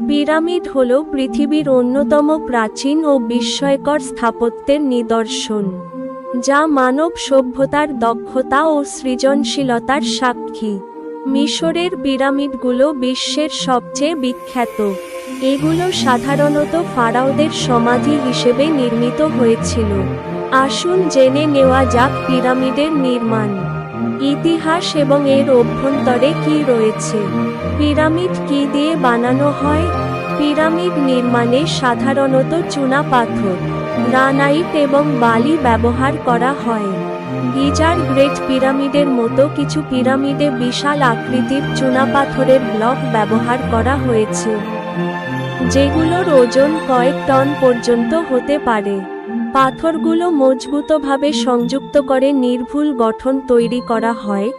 Pyramid হল পৃথিবীর অন্যতম প্রাচীন ও বিস্ময়কর স্থাপত্যের নিদর্শন, যা মানব সভ্যতার দক্ষতা ও সৃজনশীলতার সাক্ষী। মিশরের পিরামিডগুলো বিশ্বের সবচেয়ে বিখ্যাত। এগুলো সাধারণত ফারাওদের সমাধি হিসেবে নির্মিত হয়েছিল। আসুন জেনে নেওয়া যাক পিরামিডের নির্মাণ ইতিহাস এবং এর অভ্যন্তরে কি রয়েছে। পিরামিড কি দিয়ে বানানো হয়? পিরামিড নির্মাণে সাধারণত চুনা পাথর, গ্রানাইট এবং বালি ব্যবহার করা হয়। গিজার গ্রেট পিরামিডের মতো কিছু পিরামিডে বিশাল আকৃতির চুনাপাথরের ব্লক ব্যবহার করা হয়েছে, যেগুলোর ওজন কয়েক টন পর্যন্ত হতে পারে। পাথরগুলো মজবুতভাবে সংযুক্ত করে নির্ভুল গঠন তৈরি করা হয়,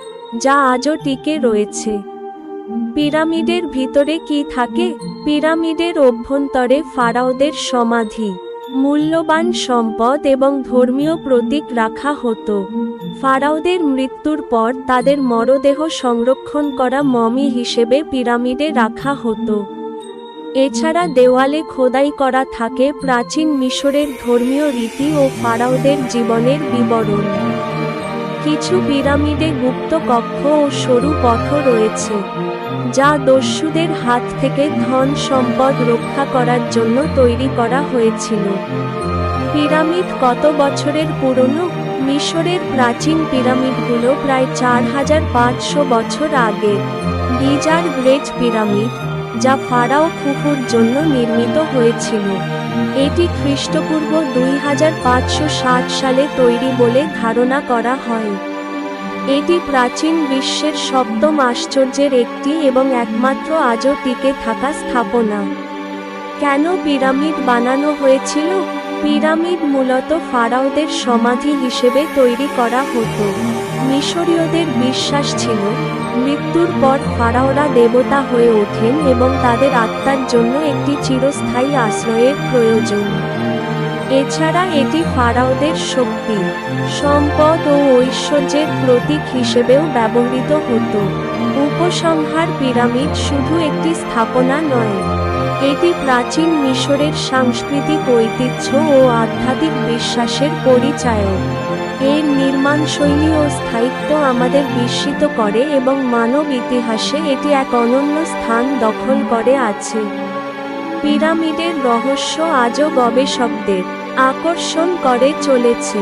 যা আজও টিকে রয়েছে। পিরামিডের ভিতরে কি থাকে? পিরামিডের অভ্যন্তরে ফারাওদের সমাধি, মূল্যবান সম্পদ এবং ধর্মীয় প্রতীক রাখা হতো। ফারাওদের মৃত্যুর পর তাদের মরদেহ সংরক্ষণ করা মমি হিসেবে পিরামিডে রাখা হতো। এছাড়া দেওয়ালে খোদাই করা থাকে প্রাচীন মিশরের ধর্মীয় রীতি ও ফারাওদের জীবনের বিবরণ। কিছু পিরামিডে গুপ্ত কক্ষ ও সরু পথ রয়েছে, যা দস্যুদের হাত থেকে ধন সম্পদ রক্ষা করার জন্য তৈরি করা হয়েছিল। পিরামিড কত বছরের পুরনো? মিশরের প্রাচীন পিরামিডগুলো প্রায় 4500 বছর আগে। গিজার গ্রেট পিরামিড, যা ফারাও খুফুর জন্য নির্মিত হয়েছিল, এটি খ্রিস্টপূর্ব 2560 সালে তৈরি বলে ধারণা করা হয়। এটি প্রাচীন বিশ্বের সপ্তম আশ্চর্যের একটি এবং একমাত্র আজও টিকে থাকা স্থাপনা। কেন পিরামিড বানানো হয়েছিল? পিরামিড মূলত ফারাওদের সমাধি হিসেবে তৈরি করা হতো। মিশরীয়দের বিশ্বাস ছিল, মৃত্যুর পর ফারাওরা দেবতা হয়ে ওঠেন এবং তাদের আত্মার জন্য একটি চিরস্থায়ী আশ্রয়ের প্রয়োজন। এছাড়া এটি ফারাওদের শক্তি, সম্পদ ও ঐশ্বর্যের প্রতীক হিসেবেও ব্যবহৃত হতো। উপসংহার: পিরামিড শুধু একটি স্থাপনা নয়, এটি প্রাচীন মিশরের সাংস্কৃতিক ঐতিহ্য ও আধ্যাত্মিক বিশ্বাসের পরিচায়ক। এর নির্মাণশৈলী ও স্থায়িত্ব আমাদের বিস্মিত করে এবং মানব ইতিহাসে এটি এক অনন্য স্থান দখল করে আছে। পিরামিডের রহস্য আজও গবেষকদের আকর্ষণ করে চলেছে।